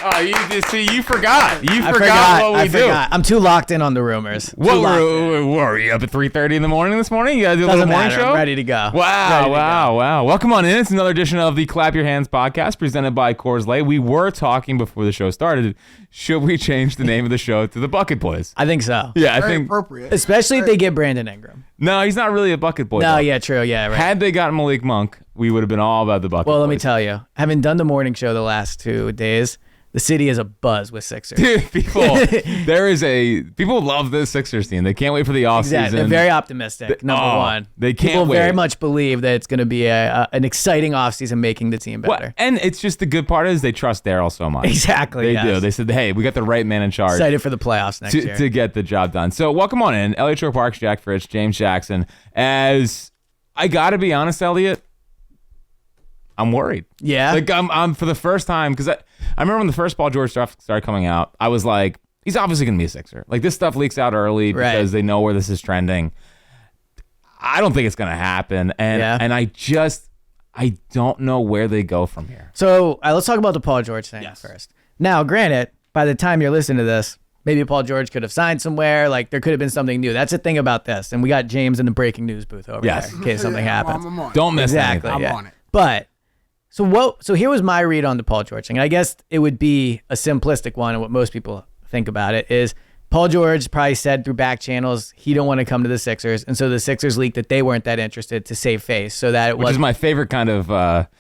Oh, you forgot. You forgot what we do. I'm too locked in on the rumors. What were you up at 3:30 in the morning this morning? You gotta do a little morning show? I'm ready to go. Wow. Welcome on in. It's another edition of the Clap Your Hands podcast presented by Coors Light. We were talking before the show started. Should we change the name of the show to the Bucket Boys? I think so. Yeah, Very I think appropriate. Especially if they get Brandon Ingram. No, he's not really a Bucket Boy. No, though. yeah, true. Yeah, right. Had they gotten Malik Monk, we would have been all about the Bucket Boys. Well, let me tell you, having done the morning show the last 2 days, the city is a buzz with Sixers. Dude, people love this Sixers team. They can't wait for the offseason. Exactly. They're very optimistic, number one. They can't People wait. very much believe that it's going to be an exciting offseason making the team better. Well, and it's just the good part is they trust Daryl so much. Exactly, They yes. do. They said, hey, we got the right man in charge. Excited for the playoffs next year. To get the job done. So welcome on in. Eliot Shorr-Parks, Jack Fritz, James Jackson. As I got to be honest, Eliot, I'm worried. Yeah? Like I'm for the first time, because I remember when the first Paul George stuff started coming out, I was like, he's obviously going to be a Sixer. Like this stuff leaks out early because they know where this is trending. I don't think it's going to happen. And I don't know where they go from here. So let's talk about the Paul George thing first. Now, granted, by the time you're listening to this, maybe Paul George could have signed somewhere. Like there could have been something new. That's the thing about this. And we got James in the breaking news booth over there in case something happens. I'm on it. Don't miss exactly. anything. I'm on it. But so here was my read on the Paul George thing. And I guess it would be a simplistic one, and what most people think about it is Paul George probably said through back channels he don't want to come to the Sixers, and so the Sixers leaked that they weren't that interested to save face, so that it was. Which is my favorite kind of. Start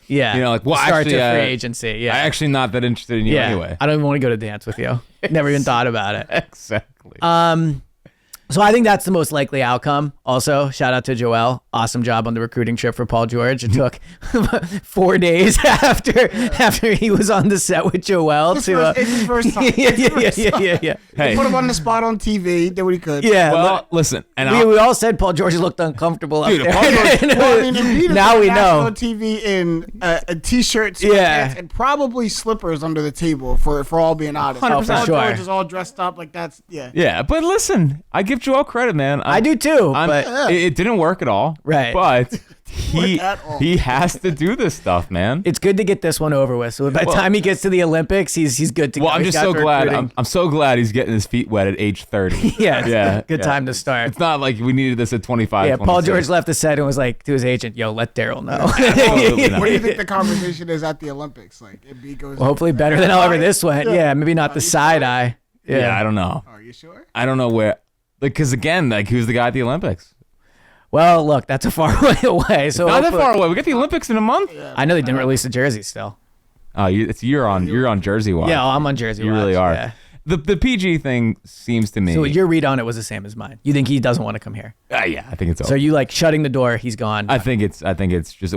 free agency. Yeah, I'm actually not that interested in you anyway. I don't even want to go to dance with you. Never even thought about it. Exactly. So I think that's the most likely outcome. Also, shout out to Joel. Awesome job on the recruiting trip for Paul George. It took 4 days after he was on the set with Joel It's his first time. yeah. Hey. Put him on the spot on TV. Did what he could. Yeah. Well, listen, and we all said Paul George looked uncomfortable Dude, up Paul there. George- Well, I mean, Embiid is Now on we national know. TV in a t-shirt, sweatpants, and probably slippers under the table. For all being honest, 100%. For Paul sure. George is all dressed up like that's Yeah, but listen, I give Joel credit, man. I do too, but it didn't work at all. Right. But he at all. he has to do this stuff, man. it's good to get this one over with. So by the time he gets to the Olympics, he's good to go. Well, I'm He's just got so the glad. recruiting. I'm so glad he's getting his feet wet at age 30. Yeah, good time to start. It's not like we needed this at 25. Yeah, Paul 26. George left the set and was like to his agent, "Yo, let Daryl know." Absolutely not. What do you think the conversation is at the Olympics? Like, Embiid goes. Well, hopefully better than however this went. Yeah, maybe not the side eye. Yeah, I don't know. Are you sure? I don't know where. Because again, who's the guy at the Olympics? Well, look, that's a far way away. So Not that hopefully- far away. We got the Olympics in a month. I know they didn't release the jersey still. Oh, you're on Jersey watch. Yeah, I'm on jersey. You watch, really are. yeah. The PG thing seems to me. So your read on it was the same as mine. You think he doesn't want to come here? Yeah, I think it's over. So you like shutting the door? He's gone. I think it's just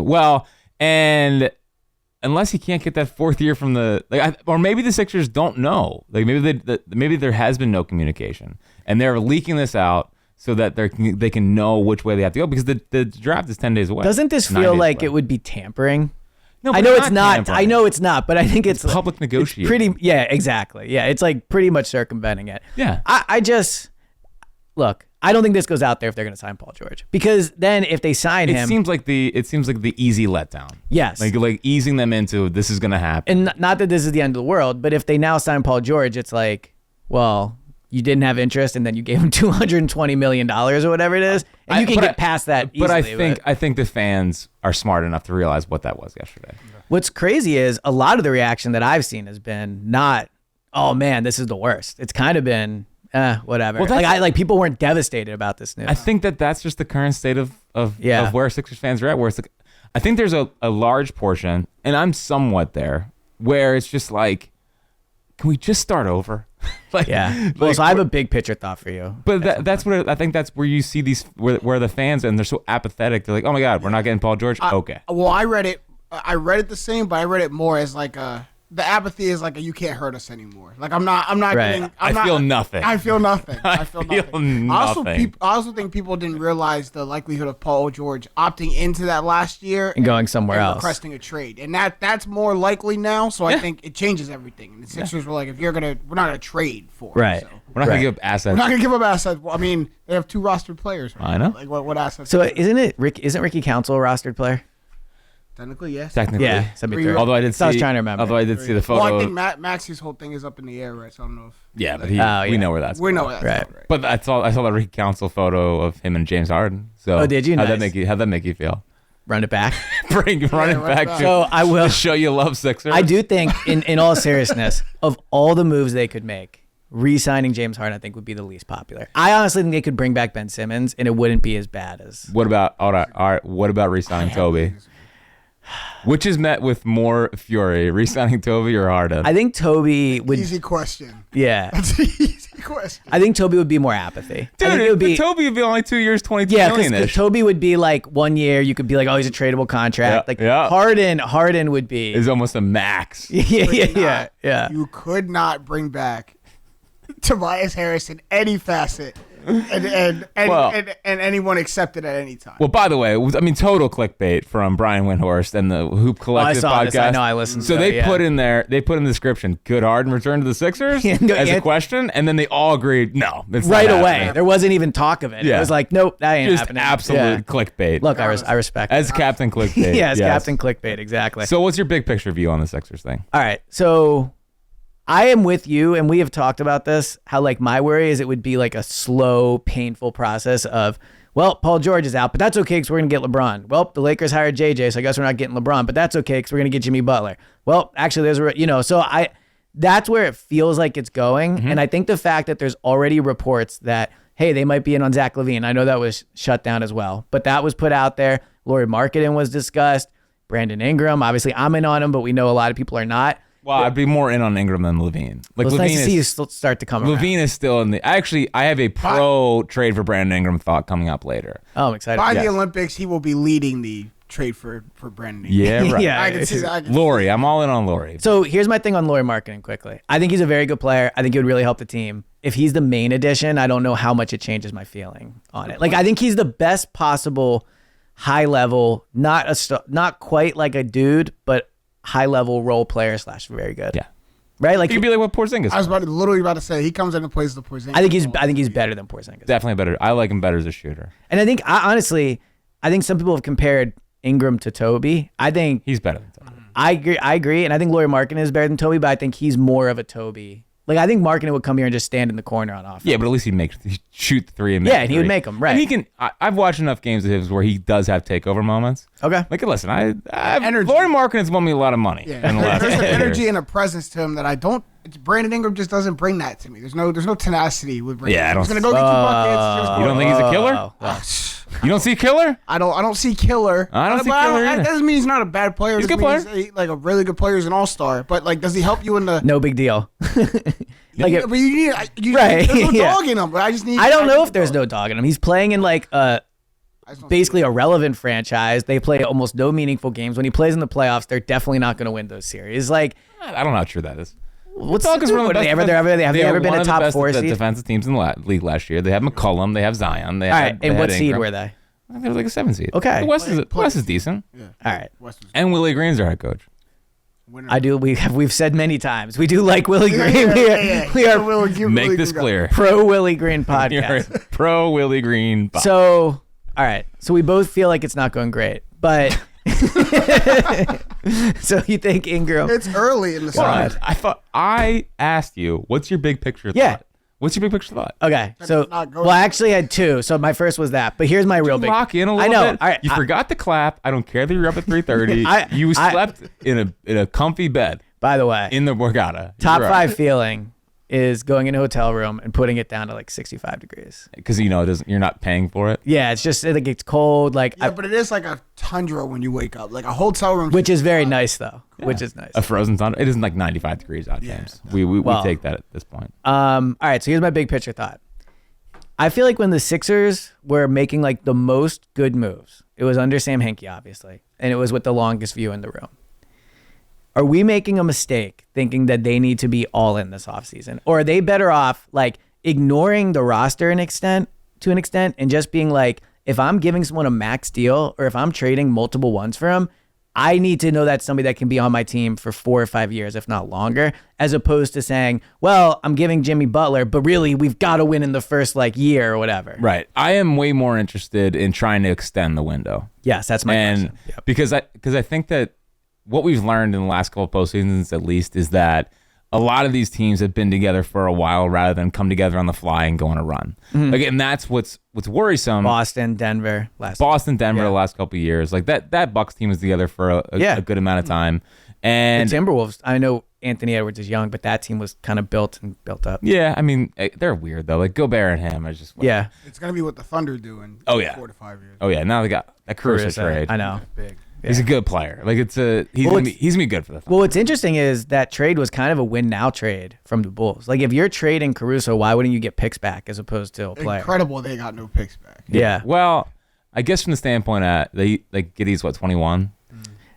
and unless he can't get that fourth year from or maybe the Sixers don't know. Like maybe there has been no communication and they're leaking this out so that they can know which way they have to go because the draft is 10 days away. Doesn't this 9 feel days like away. it would be tampering? No, I but know it's not. tampering. I know it's not, but I think it's public negotiating. It's pretty. Yeah, exactly. Yeah, it's like pretty much circumventing it. Yeah. I just look. I don't think this goes out there if they're going to sign Paul George because then if they sign him, It seems like the easy letdown. yes, Like easing them into this is going to happen. and not that this is the end of the world, but if they now sign Paul George, it's like, well, you didn't have interest, and then you gave him $220 million or whatever it is, and you can get past that easily. But I think the fans are smart enough to realize what that was yesterday. What's crazy is a lot of the reaction that I've seen has been not, oh man, this is the worst. It's kind of been, whatever. Well, like people weren't devastated about this news. I think that's just the current state of where Sixers fans are at. Where it's like, I think there's a large portion, and I'm somewhat there, where it's just like, can we just start over? Yeah. Well, so I have a big picture thought for you. But that's what I think. That's where you see these where the fans and they're so apathetic. They're like, oh my god, we're not getting Paul George. Okay. Well, I read it the same, but I read it more as like the apathy is like you can't hurt us anymore. Like I'm not Right. getting. I feel nothing. I feel nothing. I feel nothing. I also think people didn't realize the likelihood of Paul George opting into that last year And going somewhere and else. requesting a trade, and that's more likely now. So I think it changes everything. And the Sixers were like, we're not gonna trade for him, Right. So. We're not gonna give up assets. We're not gonna give up assets. Well, I mean, they have 2 rostered players. Right I know. now. Like what assets? So isn't Ricky Council a rostered player? Technically, yes. Technically. Yeah, 73. Although I did see. So I was trying to remember. Although I did see the photo. Well, I think Maxie's whole thing is up in the air, right? So I don't know if. Yeah, but we know where that's. We know going. that's Right. right. But I saw the Ricky Council photo of him and James Harden. So did you? How'd Nice. that make you feel? Run it back. Running back. So I will To show you love Sixers. I do think, in all seriousness, of all the moves they could make, re-signing James Harden, I think, would be the least popular. I honestly think they could bring back Ben Simmons, and it wouldn't be as bad as. What about all right? What about re-signing Toby? Which is met with more fury, re-signing Toby or Harden? I think Toby would. Easy question. Yeah. That's an easy question. I think Toby would be more apathy. Dude, I think it would be. Toby would be only 2 years, 22 Yeah, million because ish. Toby would be like 1 year. You could be like, oh, he's a tradable contract. Yeah, Like yeah. Harden would be. Is almost a max. Yeah. You could not bring back Tobias Harris in any facet, and anyone accept it at any time. Well, by the way, total clickbait from Brian Windhorst and the Hoop Collective saw podcast. this. I know, I listened So to they it, yeah. put in the description, could Harden return to the Sixers Yeah, no, as a yeah. question? And then they all agreed, no. It's not Right away. happening. There wasn't even talk of it. Yeah. It was like, nope, that ain't Just happening. absolute Yeah. clickbait. Look, I respect As it. Captain Clickbait. Yeah, as yes. Captain Clickbait, exactly. So what's your big picture view on the Sixers thing? All right, so I am with you, and we have talked about this, how like my worry is it would be like a slow, painful process of, well, Paul George is out, but that's okay because we're going to get LeBron. Well, the Lakers hired JJ, so I guess we're not getting LeBron, but that's okay because we're going to get Jimmy Butler. Well, actually, that's where it feels like it's going. And I think the fact that there's already reports that, hey, they might be in on Zach LaVine. I know that was shut down as well, but that was put out there. Lauri Markkanen was discussed. Brandon Ingram, obviously I'm in on him, but we know a lot of people are not. Well, I'd be more in on Ingram than Levine. Like Well, it's Levine nice to see you start to come around. Levine is still in the. I have a pro trade for Brandon Ingram thought coming up later. Oh, I'm excited. By Yeah. the Olympics, he will be leading the trade for Brandon. Yeah, right. Yeah. I can see that. Lauri, I'm all in on Lauri. So here's my thing on Lauri Markkanen quickly. I think he's a very good player. I think he would really help the team. If he's the main addition, I don't know how much it changes my feeling on it. Like I think he's the best possible high level, not quite like a dude, but high level role player / very good. Yeah. Right? Like He could be like what Porzingis. I was literally about to say he comes in and plays the Porzingis. I think he's better than Porzingis. Definitely better. I like him better as a shooter. And I think honestly, I think some people have compared Ingram to Toby. I think He's better than Toby. I agree, and I think Lauri Markkanen is better than Toby, but I think he's more of a Toby. Like I think Markkanen would come here and just stand in the corner on offense. Yeah, but at least he'd shoot the three and make Yeah, and he would three. make 'em, right. And he can. I've watched enough games of his where he does have takeover moments. Okay. Like, listen, Energy. Lauri Markkanen's won me a lot of money. Yeah, in the last there's an couple of energy years. and a presence to him that I don't. Brandon Ingram just doesn't bring that to me. There's no tenacity with Brandon. Yeah, I He's don't- gonna go get you buckets. You don't think he's a killer? Oh. You don't see killer? I don't see killer. I don't see But killer either. That doesn't mean he's not a bad player. He's a Doesn't good mean player. he's like a really good player. He's an all-star. But like, does he help you in the? No big deal. Like Yeah, but you need. Right, There's no yeah. dog in him. But I just need. I don't know if there's no dog in him. He's playing in like I just don't basically a relevant franchise. They play almost no meaningful games. When he plays in the playoffs, they're definitely not going to win those series. Like, I don't know how true that is. what's Dog is one of the have they best ever defensive- have they ever were been one a of the top best 4 seed? defensive teams in the league last year. They have McCollum. They have Zion. They All have. right, they and had what seed Ingram. were they? I think it was like a 7 seed. Okay. The West is decent. All right, And Willie Green's our head coach. I do. We've said many times we do like Willie Green. Yeah. We are Make this clear. pro Willie Green You're podcast. pro Willie Green. So, all right. So we both feel like it's not going great, but so you think Ingram? It's early in the Well, season. I asked you, what's your big picture Yeah. thought? What's your big picture thought? Okay, so it's not going well, I actually had 2. So my first was that, but here's my real big. Lock in a little I know. bit. All right, You forgot to clap. I don't care that you're up at 3:30. You slept in a comfy bed By the way, in the Borgata. top 5 feeling is going in a hotel room and putting it down to like 65 degrees. because it doesn't. You're not paying for it. Yeah, it's just like it's cold, like Yeah, but it is like a tundra when you wake up. Like a hotel room. which is very nice though. Which is nice. A frozen thunder. It isn't like 95 degrees out, James. We Well, take that at this point. All right, so here's my big picture thought. I feel like when the Sixers were making like the most good moves, it was under Sam Hinkie, obviously, and it was with the longest view in the room. Are we making a mistake thinking that they need to be all in this offseason? Or are they better off like ignoring the roster to an extent and just being like, if I'm giving someone a max deal or if I'm trading multiple ones for him, I need to know that's somebody that can be on my team for 4 or 5 years, if not longer, as opposed to saying, well, I'm giving Jimmy Butler, but really we've got to win in the first year or whatever. Right. I am way more interested in trying to extend the window. Yes, that's my question. Yep. Because I think that what we've learned in the last couple of postseasons, at least, is that a lot of these teams have been together for a while rather than come together on the fly and go on a run. And that's what's worrisome. Boston, Denver, the last couple of years. That Bucks team was together for a good amount of time. And the Timberwolves, I know Anthony Edwards is young, but that team was kind of built up. Yeah, I mean, they're weird, though. Gobert and him are just... Yeah. It's going to be what the Thunder do in 4 to 5 years. Oh, yeah. Now they got that Caruso trade. I know. Big. Yeah. He's a good player. He's gonna be good for the Thunder. Well, what's interesting is that trade was kind of a win now trade from the Bulls. If you're trading Caruso, why wouldn't you get picks back as opposed to a player? Incredible they got no picks back. Yeah. Well, I guess from the standpoint Giddey's 21?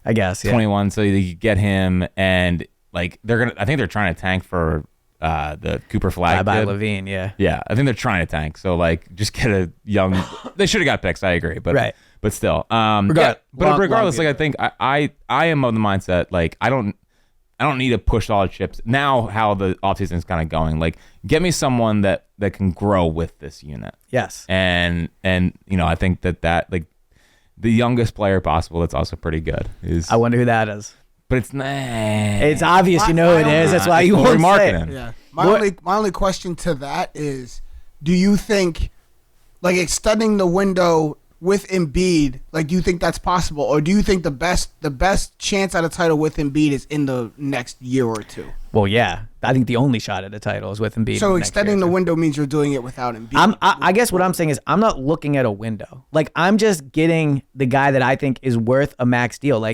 I guess, yeah. 21, so you get him, and I think they're trying to tank for the Cooper Flag. Bye Levine, yeah. Yeah, I think they're trying to tank. So just get a young. They should have got picks. I agree, but right. But still, regardless, I think I am of the mindset I don't need to push all the chips now. How the offseason is kind of going, get me someone that can grow with this unit. Yes, and I think that the youngest player possible that's also pretty good is. I wonder who that is. But it's not. It's obvious you know who it is. That's why you won't say it. Yeah. My only question to that is, do you think extending the window with Embiid, do you think that's possible, or do you think the best chance at a title with Embiid is in the next year or two? Well, yeah, I think the only shot at a title is with Embiid. So extending the window means you're doing it without Embiid. I guess what I'm saying is I'm not looking at a window. I'm just getting the guy that I think is worth a max deal.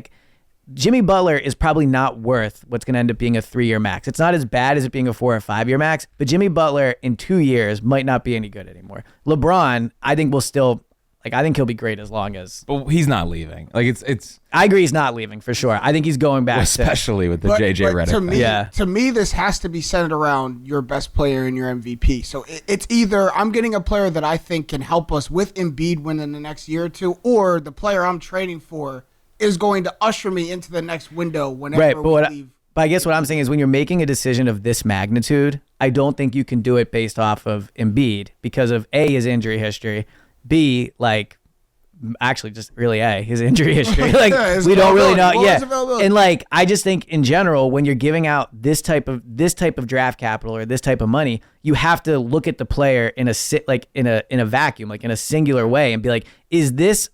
Jimmy Butler is probably not worth what's going to end up being a 3-year max. It's not as bad as it being a 4 or 5 year max, but Jimmy Butler in 2 years might not be any good anymore. LeBron, I think will still. I think he'll be great as long as. But he's not leaving. It's. I agree, he's not leaving for sure. I think he's going back. Especially with the JJ Redick thing. To me, this has to be centered around your best player and your MVP. So it's either I'm getting a player that I think can help us with Embiid within the next year or two, or the player I'm trading for is going to usher me into the next window whenever we leave. But I guess what I'm saying is when you're making a decision of this magnitude, I don't think you can do it based off of Embiid because of A, his injury history. B, actually just really his injury history. We don't really know. Yeah. And I just think in general, when you're giving out this type of draft capital or this type of money, you have to look at the player in a vacuum, in a singular way and be is this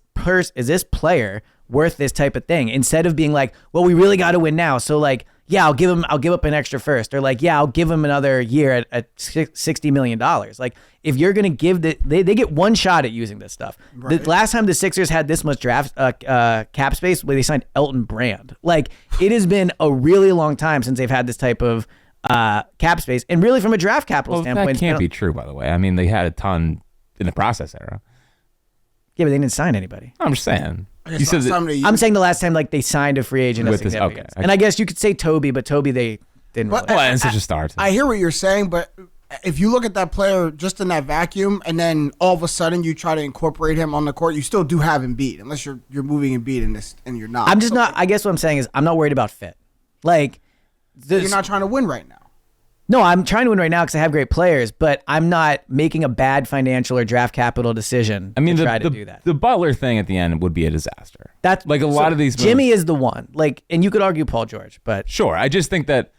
player worth this type of thing? Instead of being well, we really got to win now. So I'll give up an extra first, or I'll give him another year at $60 million. If you're going to give they get one shot at using this stuff. Right. The last time the Sixers had this much draft cap space, where they signed Elton Brand. It has been a really long time since they've had this type of cap space, and really from a draft capital standpoint. That can't be true, by the way. I mean, they had a ton in the process era. Yeah, but they didn't sign anybody. I'm just saying. I'm saying the last time they signed a free agent of significance. Okay. And I guess you could say Toby, but Toby they didn't really. Well, and such a star. I hear what you're saying, but if you look at that player just in that vacuum, and then all of a sudden you try to incorporate him on the court, you still do have Embiid, unless you're moving Embiid in this, and you're not. I'm just not. I guess what I'm saying is I'm not worried about fit. You're not trying to win right now. No, I'm trying to win right now because I have great players, but I'm not making a bad financial or draft capital decision. To try to do that. The Butler thing at the end would be a disaster. That's a lot of these. Jimmy is the one. And you could argue Paul George, but sure. I just think that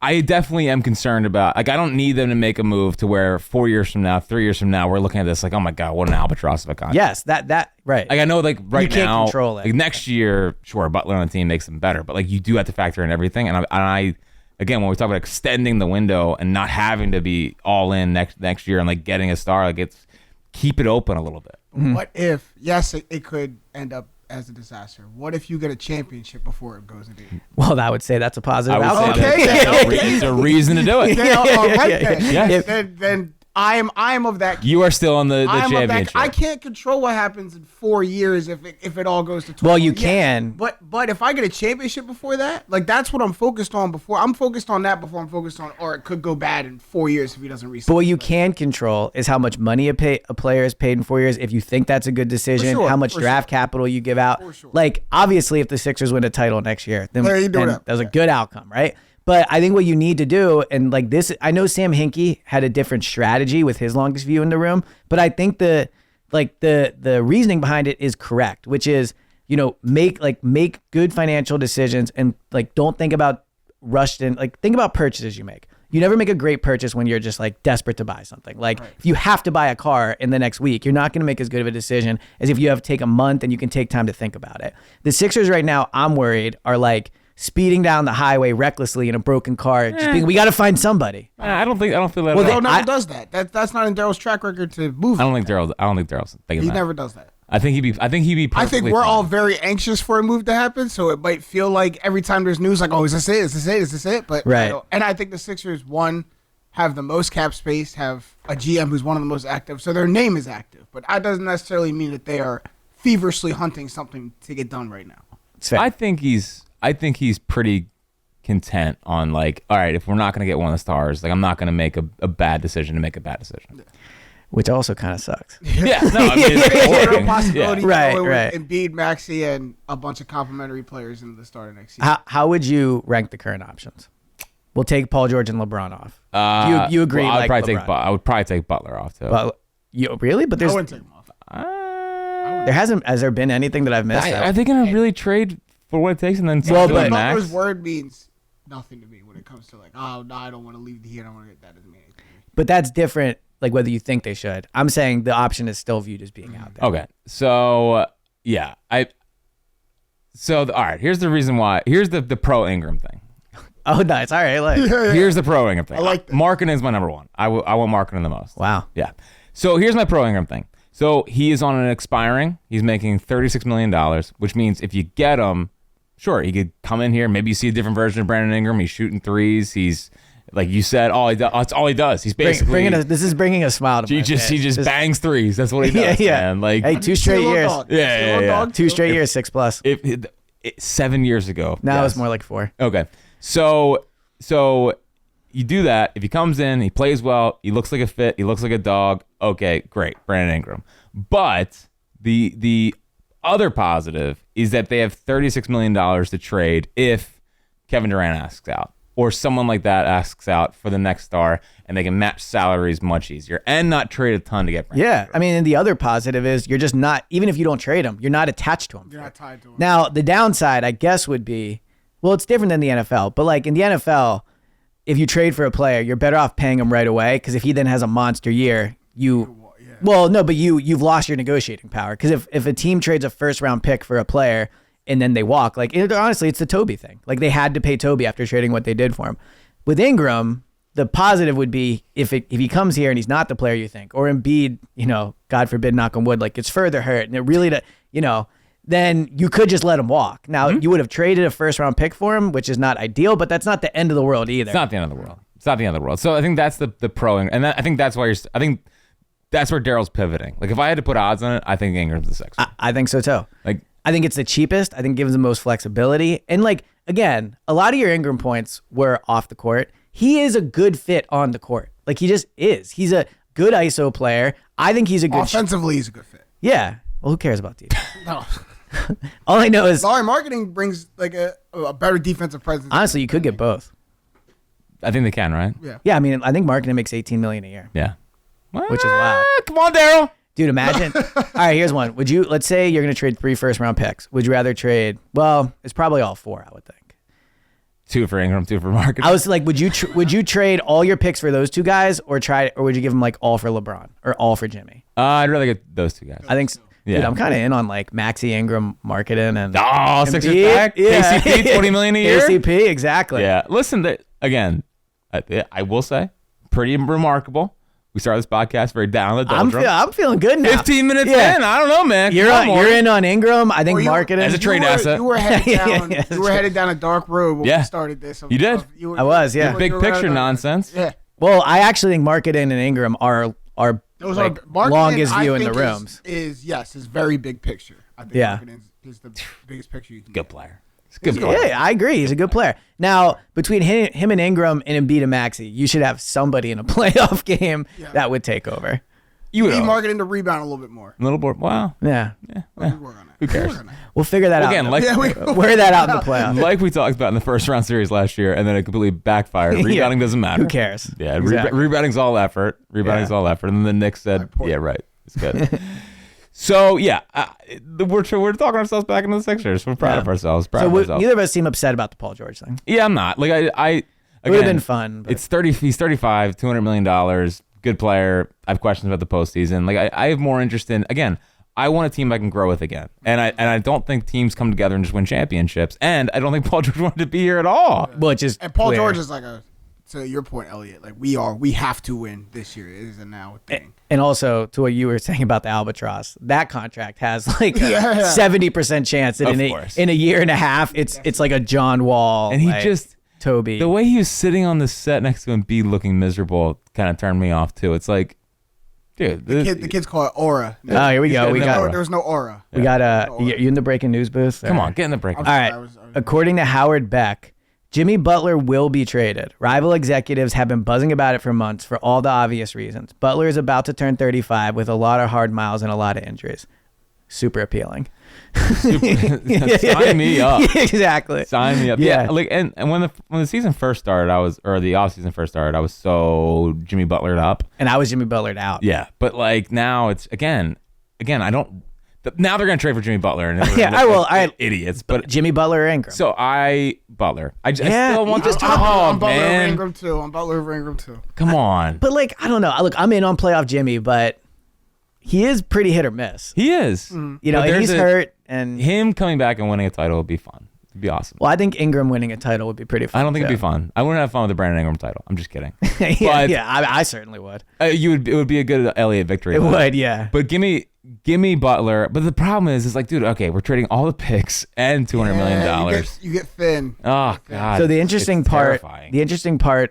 I definitely am concerned about. I don't need them to make a move to where 4 years from now, 3 years from now, we're looking at this oh my god, what an albatross of a contract. Yes, that right. I know right you can't now, control it. Next year, sure, Butler on the team makes them better, but you do have to factor in everything, and I. Again, when we talk about extending the window and not having to be all in next year and getting a star, keep it open a little bit. Mm-hmm. What if? Yes, it could end up as a disaster. What if you get a championship before it goes into? Well, I would say that's a positive outcome. Okay, it's a reason to do it. All right, then I am of that. You are still on the I'm of that. championship. I can't control what happens in 4 years if it all goes to 12. Well, you Yes. can. But if I get a championship before that, like that's what I'm focused on before. I'm focused on that before I'm focused on, or it could go bad in 4 years if he doesn't resign. But what you can control is how much money a player is paid in 4 years. If you think that's a good decision, sure, how much for draft capital you give out. For sure. Like obviously, if the Sixers win a title next year, then, There you do then that. that was a good outcome, right? But I think what you need to do, and like this, I know Sam Hinkie had a different strategy with his longest view in the room, but I think the reasoning behind it is correct, which is, you know, make good financial decisions and like don't think about rushed in, like think about purchases you make. You never make a great purchase when you're just like desperate to buy something. Like if you have to buy a car in the next week, you're not going to make as good of a decision as if you have to take a month and you can take time to think about it. The Sixers right now, I'm worried, are like speeding down the highway recklessly in a broken car. Just being, we got to find somebody. I don't feel that. Well, at all. Daryl never does that. That's not in Daryl's track record to move. I don't think Daryl's thinking He that. never does that. I think he'd be. I think we're fine. all very anxious for a move to happen, so it might feel like every time there's news, like, oh, is this it? Is this it? Is this it? But Right. and I think the Sixers, one, have the most cap space, have a GM who's one of the most active, so their name is active. But that doesn't necessarily mean that they are feverishly hunting something to get done right now. It's fair. I think he's pretty content on like, all right, if we're not going to get one of the stars, like I'm not going to make a bad decision to make a bad decision. Which also kind of sucks. Yeah, no, I mean, it's There's a boring. real possibility, Yeah. Right, with right. Embiid, Maxey, and a bunch of complimentary players in the start of next season. How would you rank the current options? We'll take Paul George and LeBron off. You agree? Well, like LeBron. I would probably take Butler off too. But you really? But I there's wouldn't take them off. has there been anything that I've missed? Are they going to really trade for what it takes and then Well, sign but- Max? Butler's word means nothing to me when it comes to like, oh, no, I don't want to leave the Heat. I don't want to get that. Doesn't mean anything to me. But that's different. Like whether you think they should. I'm saying the option is still viewed as being out there. Okay, so yeah, all right. Here's the reason why. Here's the pro Ingram thing. Oh, nice. All right. Like, Here's the pro Ingram thing. I like that. Marketing is my number one. I want marketing the most. wow. Yeah. So here's my pro Ingram thing. So he is on an expiring. He's making $36 million, which means if you get him, sure, he could come in here. Maybe you see a different version of Brandon Ingram. He's shooting threes. He's, like you said, that's all he does. He's basically This is bringing a smile to he my just face. bangs threes. That's what he does. Man. Like Hey, 2 straight Little years. dog. Yeah, Little yeah. dog. 2 straight years, 6+. if 7 years ago. Now yes. it's more like 4. Okay. So you do that. If he comes in, he plays well, he looks like a fit, he looks like a dog. Okay, great, Brandon Ingram. But the other positive is that they have $36 million to trade if Kevin Durant asks out or someone like that asks out for the next star, and they can match salaries much easier and not trade a ton to get Brandon Yeah. Ingram. I mean, and the other positive is you're just not, even if you don't trade him, you're not attached to him. You're not tied to him. Now, the downside, I guess, would be, well, it's different than the NFL, but like in the NFL, if you trade for a player, you're better off paying him right away because if he then has a monster year, well, no, but you've lost your negotiating power because if a team trades a first-round pick for a player and then they walk, like honestly, it's the Toby thing. Like they had to pay Toby after trading what they did for him. With Ingram, the positive would be if he comes here and he's not the player you think, or Embiid, God forbid, knock on wood, like it's further hurt and it really, then you could just let him walk. Now, you would have traded a first-round pick for him, which is not ideal, but that's not the end of the world either. It's not the end of the world. It's not the end of the world. So I think that's the pro, and I think that's why I think that's where Daryl's pivoting. Like if I had to put odds on it, I think Ingram's the sixth. I think so too. Like I think it's the cheapest. I think it gives the most flexibility. And like, again, a lot of your Ingram points were off the court. He is a good fit on the court. Like he just is. He's a good ISO player. I think he's a good Offensively, he's a good fit. Yeah. Well, who cares about defense? No. All I know is Sorry, marketing brings like a better defensive presence. honestly, you could get both. I think they can, right? Yeah. Yeah, I mean, I think marketing makes $18 million a year, Yeah. which is wild. Come on, Daryl. Dude, imagine. All right, here's one. Let's say you're going to trade 3 first-round picks. Would you rather trade? Well, it's probably all 4, I would think. 2 for Ingram, 2 for marketing. I was like, would you trade all your picks for those 2 guys, or would you give them like all for LeBron or all for Jimmy? I'd rather get those 2 guys. I think. Yeah. Dude, I'm kind of in on like Maxey Ingram marketing and Oh, Sixers Embiid. back. Yeah. KCP, $20 million a year. KCP, exactly. Yeah. Listen, again, I will say, pretty remarkable. We started this podcast very down the doldrum. I'm feeling good now. 15 minutes Yeah. in. I don't know, man. You're Come on. you're in on Ingram. I think Well, marketing. As a trade asset. You were headed down. Yeah, you were headed down a dark road when Yeah. we started this. You did. I was, yeah. you were- Big you were picture right on- nonsense. Yeah. Well, I actually think Marketing and Ingram are Those like, are Marketing, longest view I in the think, rooms. is very big picture. I think Yeah. Marketing is the biggest picture you can Good get. player. It's a good player. Yeah, I agree. He's a good player. Now, between him and Ingram and Embiid and Maxey, you should have somebody in a playoff game that would take over. You would Need hope. Marketing to rebound a little bit more. A little more. Wow. Yeah. We work on it. Who cares? We work on it. We'll figure that Again, out. like Wear that out in the playoffs. like we talked about in the first round series last year, and then it completely backfired. Rebounding doesn't matter. Who cares? Yeah, Exactly. rebounding's all effort. Rebounding's all effort. And then the Knicks said, "Yeah, right, it's good." So yeah, we're talking ourselves back into the Sixers. We're proud of ourselves. Proud So of ourselves. neither of us seem upset about the Paul George thing. Yeah, I'm not. Like I It would have again, been fun. But It's 30. He's 35. $200 million. Good player. I have questions about the postseason. Like I have more interest in. Again, I want a team I can grow with again. And I don't think teams come together and just win championships. And I don't think Paul George wanted to be here at all. which is And Paul clear. George is like to your point, Elliot, like we have to win this year. It is a now thing. And also to what you were saying about the Albatross, that contract has like Yeah. 70% chance that Of in course. a year and a half, it's like a John Wall. And he like, just Toby. the way he was sitting on the set next to Embiid looking miserable kind of turned me off too. It's like, dude, The kids call it aura. Oh, here we go. We got There was no aura. you in the breaking news booth? come Or- on, get in the break. All right. I was- According to Howard Beck, Jimmy Butler will be traded. Rival executives have been buzzing about it for months for all the obvious reasons. Butler is about to turn 35 with a lot of hard miles and a lot of injuries. Super appealing. Sign me up. Exactly. Sign me up. Yeah. Yeah. Like and when the season first started, the off season first started, I was so Jimmy Butlered up. And I was Jimmy Butlered out. Yeah. But like now it's again, I don't. Now they're gonna trade for Jimmy Butler, and Yeah, I will. idiots. But Jimmy Butler or Ingram. so Butler. I Yeah, still want you this. just I'm Butler over man. Ingram too. I'm Butler over Ingram too. Come on. But like, I don't know. Look, I'm in on playoff Jimmy, but he is pretty hit or miss. He is. You know, But and there's he's hurt. And Him coming back and winning a title would be fun. It'd be awesome. well, I think Ingram winning a title would be pretty fun. I don't think too. it'd be fun. I wouldn't have fun with the Brandon Ingram title. I'm just kidding. yeah, But- I certainly would. It would be a good Elliott victory. It lap. would, yeah. But give me Butler. But the problem is like, dude, okay, we're trading all the picks and $200 million. You get thin. Oh God. So the interesting It's part, terrifying.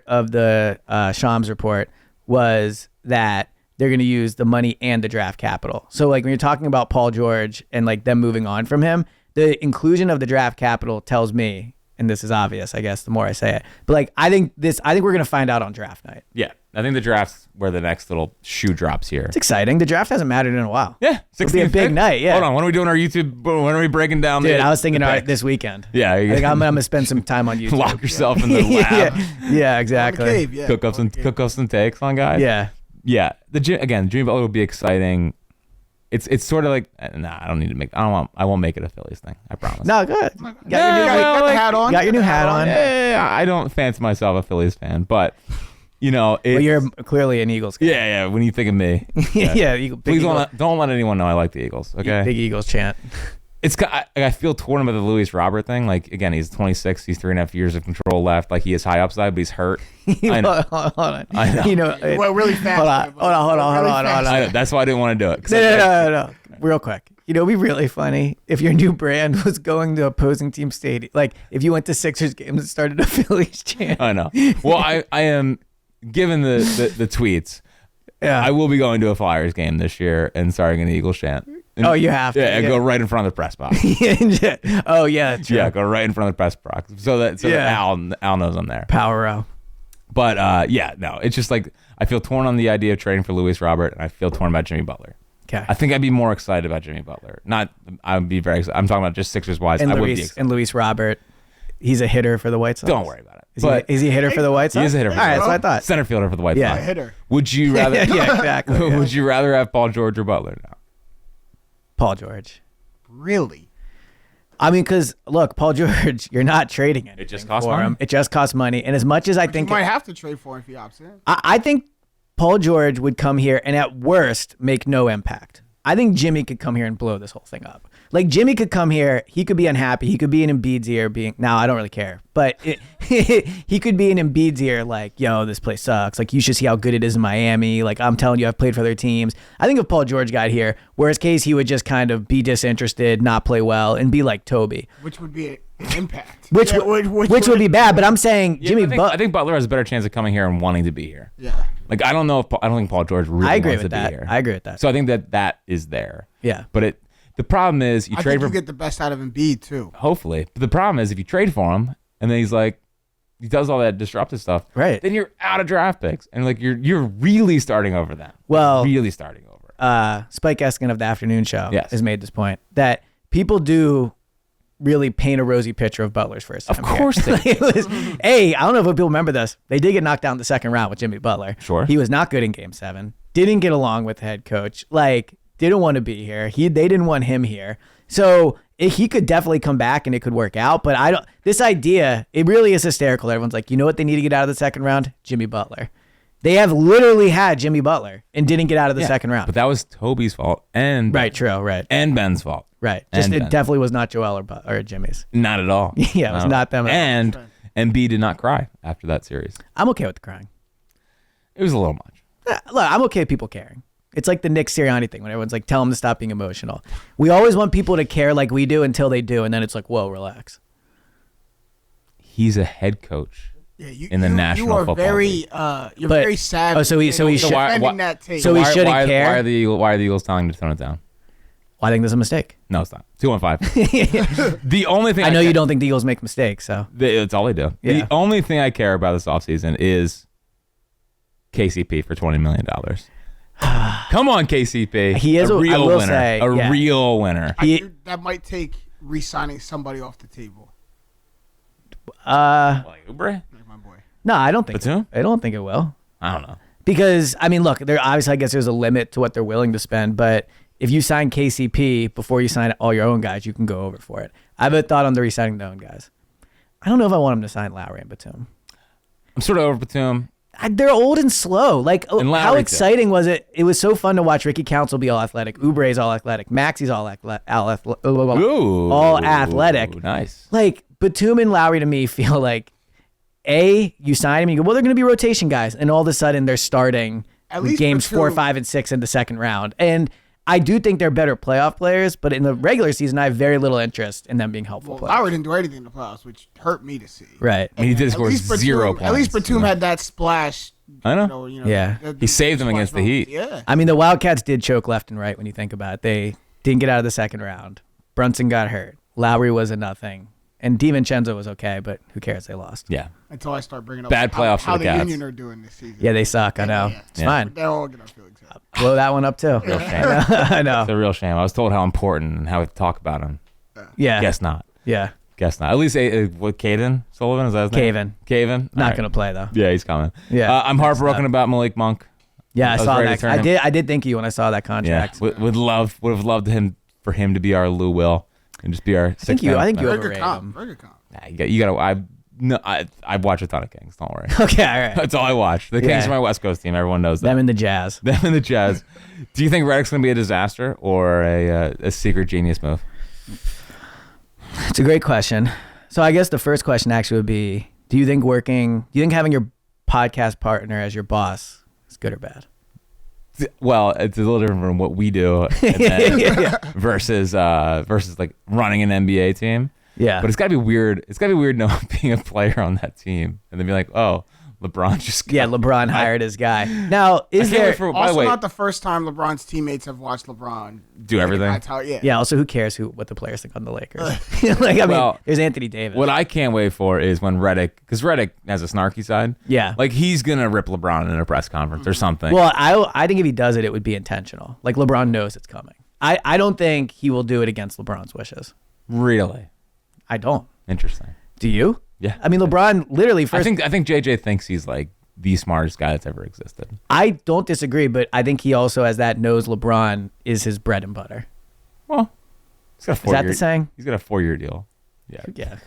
of the Shams report was that they're going to use the money and the draft capital. So like when you're talking about Paul George and like them moving on from him, the inclusion of the draft capital tells me, and this is obvious, I guess, the more I say it, but like I think we're going to find out on draft night. Yeah, I think the draft's where the next little shoe drops here. It's exciting. The draft hasn't mattered in a while. Yeah, It'll be a 16th big pick. night. Yeah. Hold on, when are we doing our YouTube? When are we breaking down? Dude, the, I was thinking the all right, picks? this weekend. Yeah, I think I'm going to spend some time on YouTube. lock yourself in the lab. yeah, exactly. Cave, yeah. Cook up some takes on guys. Yeah. Yeah. Jimmy Butler will be exciting. It's sort of like I won't make it a Phillies thing. I promise. No, good. Got your new, Got the hat on. got your new hat on. I don't fancy myself a Phillies fan, but it's, Well, you're clearly an Eagles guy. yeah. When you think of me, yeah. please don't let anyone know I like the Eagles. Okay, Big Eagles chant. I feel torn about the Luis Robert thing. Like again, he's 26. He's 3.5 years of control left. Like he has high upside, but he's hurt. I know. Hold on. I know. You know. Well, really fast. Hold on. I know. That's why I didn't want to do it. 'Cause No. Real quick. You know, it'd be really funny if your new brand was going to opposing team stadium. Like if you went to Sixers games and started a Phillies chant. I know. Well, I am given the tweets. Yeah. I will be going to a Flyers game this year and starting an Eagles chant. And, Oh, you have to. Yeah, go right in front of the press box. Oh yeah. True. Yeah, go right in front of the press box so that Al knows I'm there. Power row. But it's just like I feel torn on the idea of trading for Luis Robert, and I feel torn about Jimmy Butler. Okay. I think I'd be more excited about Jimmy Butler. I would be very excited. I'm talking about just Sixers wise. I would be excited. Luis Robert, he's a hitter for the White Sox. Don't worry about it. Is he a hitter for the White Sox? He is a hitter for the All right, White that's what I thought. Center fielder for the White Yeah. Sox. A hitter. Would you rather? yeah, exactly. yeah. Would you rather have Paul George or Butler now? Paul George. Really? I mean, because look, Paul George, you're not trading anything. It just costs for money. him. It just costs money. And as much as I You think, might have to trade for him if he opts in. I think Paul George would come here and at worst make no impact. I think Jimmy could come here and blow this whole thing up. Like Jimmy could come here, he could be unhappy, he could be in Embiid's ear now I don't really care, but he could be in Embiid's ear like, yo, this place sucks. Like you should see how good it is in Miami. Like I'm telling you, I've played for other teams. I think if Paul George got here, worst case, he would just kind of be disinterested, not play well, and be like Toby. Which would be an impact. Which would be bad, but I'm saying Jimmy I think Butler has a better chance of coming here and wanting to be here. Yeah. Like I don't think Paul George really wants to be here. I agree with that. So I think that is there. Yeah. But the problem is I think you get the best out of Embiid too. Hopefully. But the problem is if you trade for him and then he does all that disruptive stuff, right? Then you're out of draft picks and like you're really starting over then. Well, really starting over. Spike Eskin of the afternoon show has made this point that people do really paint a rosy picture of Butler's first time. Of course they do. Hey, I don't know if people remember this. They did get knocked down in the second round with Jimmy Butler. Sure. He was not good in game 7. Didn't get along with the head coach. Like, didn't want to be here. They didn't want him here. So he could definitely come back and it could work out. But this idea, it really is hysterical. Everyone's like, you know what they need to get out of the second round? Jimmy Butler. They have literally had Jimmy Butler and didn't get out of the second round. But that was Toby's fault and and Ben's fault. Right. It definitely was not Joel or Jimmy's. Not at all. Yeah, it was not them at all. And B did not cry after that series. I'm okay with the crying. It was a little much. Look, I'm okay with people caring. It's like the Nick Sirianni thing when everyone's like, tell them to stop being emotional. We always want people to care like we do until they do, and then it's like, whoa, relax. He's a head coach. Yeah, in the National Football League. You're very savvy. Oh, so he shouldn't care. Why are the Eagles telling him to tone it down? Well, I think that's a mistake. No, it's not. 2-1-5. The only thing I know you don't think the Eagles make mistakes, so it's all they do. Yeah. The only thing I care about this offseason is KCP for $20 million. Come on, KCP. He is a real winner. Say, real winner. That might take re-signing somebody off the table. Like Oubre? My boy. No, I don't think. Batum? I don't think it will. I don't know. Because I mean, look, there obviously I guess there's a limit to what they're willing to spend, but if you sign KCP before you sign all your own guys, you can go over for it. I have a thought on the re-signing the own guys. I don't know if I want him to sign Lowry and Batum. I'm sort of over Batum. They're old and slow. Like, how exciting was it? It was so fun to watch Ricky Council be all athletic. Oubre's all athletic. Maxi's all athletic. Nice. Like, Batum and Lowry to me feel like, you sign him, you go, well, they're going to be rotation guys. And all of a sudden, they're starting games Batum, 4, 5, and 6 in the second round. And I do think they're better playoff players, but in the regular season, I have very little interest in them being helpful players. Lowry didn't do anything in the playoffs, which hurt me to see. Right. I mean, he did score 0 points. At least Batum had that splash. I know. He saved them against the Heat. Yeah. I mean, the Wildcats did choke left and right when you think about it. They didn't get out of the second round. Brunson got hurt. Lowry was a nothing. And DiVincenzo was okay, but who cares? They lost. Yeah. Until I start bringing up bad playoffs how for the the Cats. Union are doing this season. Yeah, they suck. I know. It's fine. They're all gonna feel exactly. Blow that one up too. Real shame. I know. It's a real shame. I was told how important and how we talk about him. Yeah. Guess not. Yeah. Guess not. At least what Caden Sullivan, is that his name? Caven. Not gonna play though. Yeah, he's coming. Yeah. I'm heartbroken about Malik Monk. Yeah, I saw that. I did think of you when I saw that contract. Yeah. Would have loved for him to be our Lou Will and just be our. I think you overrated him. Very good comp. You gotta. I watch a ton of Kings. Don't worry. Okay, all right. That's all I watch. The Kings are my West Coast team. Everyone knows that. Them and the Jazz. Do you think Redick's gonna be a disaster or a secret genius move? It's a great question. So I guess the first question actually would be: do you think having your podcast partner as your boss is good or bad? Well, it's a little different from what we do versus like running an NBA team. Yeah. But it's gotta be weird. It's gotta be weird being a player on that team and then be like, oh, LeBron just LeBron hired his guy. Now, not the first time LeBron's teammates have watched LeBron do everything. That's how, yeah. Also, who cares what the players think on the Lakers? There's Anthony Davis. What I can't wait for is when because Redick has a snarky side. Yeah. Like he's gonna rip LeBron in a press conference or something. Well, I think if he does it, it would be intentional. Like LeBron knows it's coming. I don't think he will do it against LeBron's wishes. Really? I don't. Interesting. Do you? Yeah. I mean, LeBron literally first. I think JJ thinks he's like the smartest guy that's ever existed. I don't disagree, but I think he also, as that, knows LeBron is his bread and butter. Well, he's got a 4 year. Is that the saying? He's got a 4-year deal. Yeah. Yeah.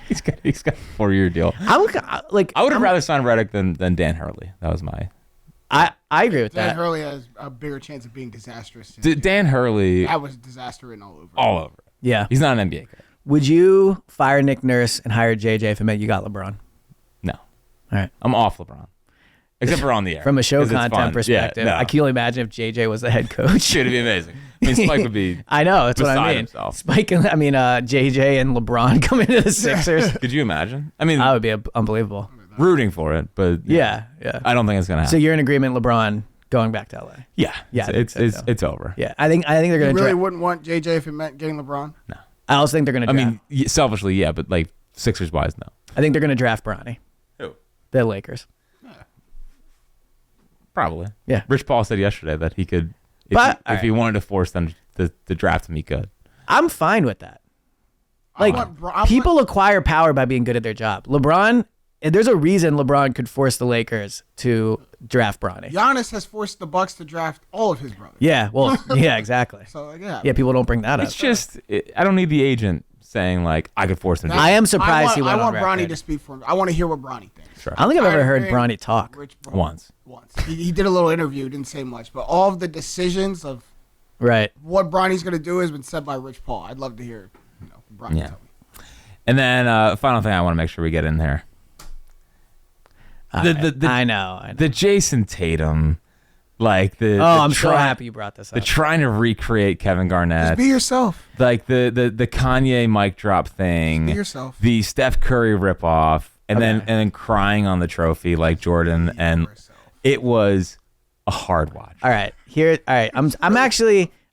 he's got a 4-year deal. I would have rather signed Redick than Dan Hurley. That was my. I agree with that. Dan Hurley has a bigger chance of being disastrous. Dan Hurley. That was disaster written all over. All over. Yeah. He's not an NBA coach. Would you fire Nick Nurse and hire JJ if it meant you got LeBron? No. All right. I'm off LeBron. Except for on the air. From a show 'cause it's content fun. perspective, Yeah, no. I can only imagine if JJ was the head coach. Should be amazing. I mean, Spike would be. I know, that's what I beside mean. himself. JJ and LeBron coming into the Sixers. Could you imagine? I mean, That would be unbelievable. rooting for it, but Yeah. I don't think it's gonna happen. So you're in agreement, LeBron going back to LA? yeah, Yeah, I think it's so. it's over. Yeah, I think they're You going to really draft. wouldn't want JJ if it meant getting LeBron? No, I also think they're going to I draft. mean selfishly, yeah, but like Sixers wise, no. I think they're going to draft Bronny. Who? The Lakers. Probably. Yeah. Rich Paul said yesterday that he could, if he wanted to force them to draft him, he could. I'm fine with that. Like, people acquire power by being good at their job. LeBron, there's a reason LeBron could force the Lakers to draft Bronny. Giannis has forced the Bucks to draft all of his brothers. Yeah, well, yeah, exactly. So yeah. Yeah, people don't bring that up. It's just I don't need the agent saying like I could force him. I am surprised he I went on want Bronny record. to speak for him. I want to hear what Bronny thinks. Sure. I don't think I've ever heard Tired of Bronny talk. Rich Bronny. Once. He did a little interview, didn't say much, but all of the decisions of Right. what Bronny's going to do has been said by Rich Paul. I'd love to hear Bronny Yeah. tell me. And then final thing I want to make sure we get in there. I know. The Jason Tatum, like the. I'm the so happy you brought this up. The trying to recreate Kevin Garnett. Just be yourself. Like the Kanye mic drop thing. Be yourself. The Steph Curry ripoff, and Okay. then crying on the trophy like Jordan, and it was a hard watch. All right.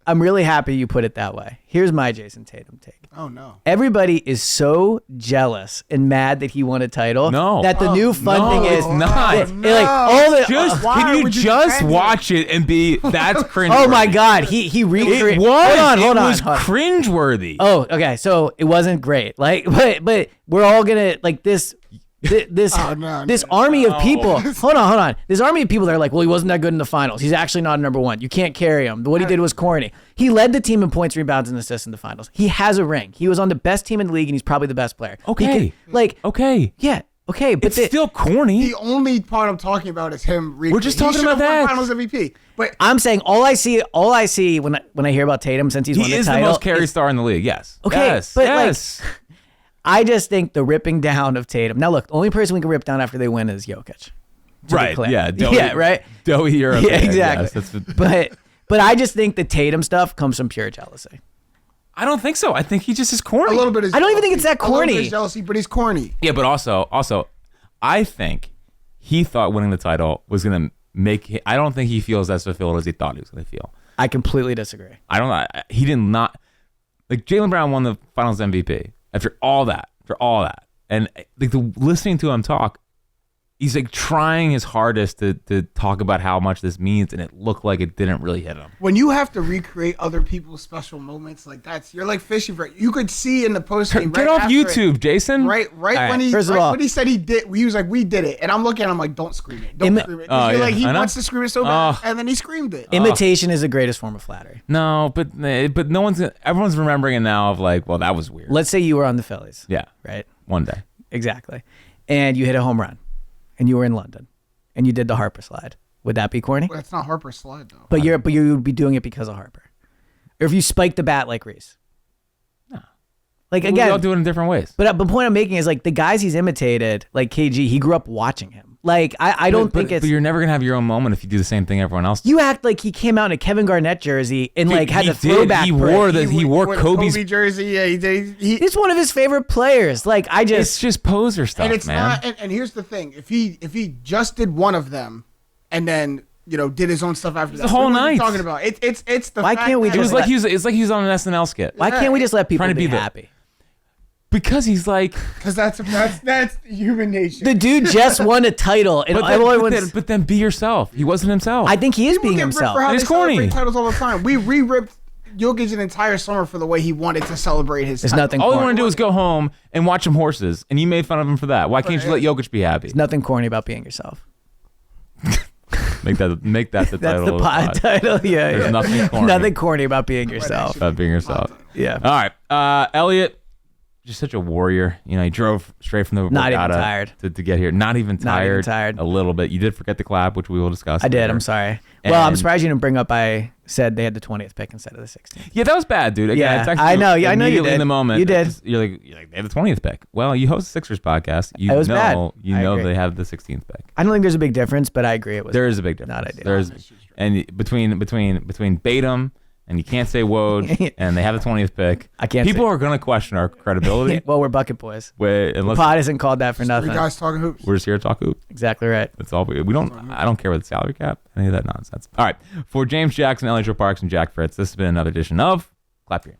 I'm really happy you put it that way. Here's my Jason Tatum take. Oh, no. Everybody is so jealous and mad that he won a title. No. That the new fun no, thing is it's not. like all the Just why can you would you just defend watch it and be that's cringe? Oh my God, he recreated. It was. Hold on. It was cringeworthy. Oh, okay. So it wasn't great. Like, but we're all gonna like this army of people. Hold on. This army of people that are like, well, he wasn't that good in the finals. He's actually not a number one. You can't carry him. What he did was corny. He led the team in points, rebounds, and assists in the finals. He has a ring. He was on the best team in the league, and he's probably the best player. Okay. Okay. Yeah. Okay. But It's still corny. The only part I'm talking about is him. We're just talking about that. Finals MVP. But I'm saying all I see when I hear about Tatum since he's won He the is title. the most carry star in the league. Yes. Okay, Yes. but yes. I just think the ripping down of Tatum. Now, look, the only person we can rip down after they win is Jokic. To be right. clear. Yeah. Yeah. Right. Doughy Europe. Yeah, exactly. Yes, that's the- But I just think the Tatum stuff comes from pure jealousy. I don't think so. I think he just is corny. a little bit is I don't even think it's that A little bit corny. is jealousy, but he's corny. Yeah, but also, I think he thought winning the title was going to make. I don't think he feels as fulfilled as he thought he was going to feel. I completely disagree. I don't know. He did not. Like Jaylen Brown won the Finals MVP after all that, and like listening to him talk, he's like trying his hardest to talk about how much this means, and it looked like it didn't really hit him. When you have to recreate other people's special moments like that, you're like fishing for it. You could see in the post game. Get off YouTube, Jason. Right right, when he first of all- when he said he did, he was like, "We did it," and I'm looking at him like, "Don't scream it, don't scream it." 'Cause Oh, you're yeah. like he I know. wants to scream it so bad, and then he screamed it. Imitation is the greatest form of flattery. No, but no everyone's remembering it now of like, well, that was weird. Let's say you were on the Phillies. Yeah, Right? one day. Exactly. And you hit a home run. And you were in London. And you did the Harper slide. Would that be corny? Well, that's not Harper's slide though. But you would be doing it because of Harper. Or if you spiked the bat like Reese. No. Like We all again, do it in different ways. but the point I'm making is like the guys he's imitated, like KG, he grew up watching him. Like I don't think it's. But you're never gonna have your own moment if you do the same thing everyone else does. You act like he came out in a Kevin Garnett jersey and Dude, like had he the throwback. did. He parade. wore the Kobe's. Kobe jersey. Yeah, he did. He's one of his favorite players. Like It's just poser stuff, and it's man. not. And here's the thing: if he just did one of them, and then did his own stuff after that, the whole what are we night. talking about it's the. Why fact can't we that- It was just like he was on an SNL skit. Why can't we just let people Trying to be be the- happy? Because he's like. Because that's human nature. The dude just won a title, and But then be yourself. He wasn't himself. I think he is People being get ripped himself. for how It's they corny. celebrate titles all the time. We re-ripped Jokic an entire summer for the way he wanted to celebrate his. There's title. nothing All he corny. wanted to do was go home and watch some horses, and you made fun of him for that. Why can't you let Jokic be happy? There's nothing corny about being yourself. Make that the That's title. the of pod title. Yeah, There's yeah. nothing corny. Nothing corny about being yourself. About being yourself. Yeah. All right, Eliot just such a warrior. You know, he drove straight from the Not even Borgata tired. to get here. Not even tired. A little bit. You did forget the clap, which we will discuss. I did. later. I'm sorry. Well, I'm surprised you didn't bring up. I said they had the 20th pick instead of the 16th. Yeah, that was bad, dude. Again, Yeah, texted I know. you I know you immediately did. in the moment. You did. You're like they have the 20th pick. Well, you host a Sixers podcast. You It was know, bad. you I know agree. they have the 16th pick. I don't think there's a big difference, but I agree it was. There is a big difference. Not ideal. There's and between Batum and you can't say Woj and they have the 20th pick. I can't People say- are gonna question our credibility. Well, we're bucket boys. Unless Pod isn't called that for nothing. Three guys talking hoops. we're just here to talk hoop. Exactly right. That's all we don't. I don't care about the salary cap, any of that nonsense. All right, for James Jackson, Eliot Shorr-Parks, and Jack Fritz, this has been another edition of Clap Your Hands.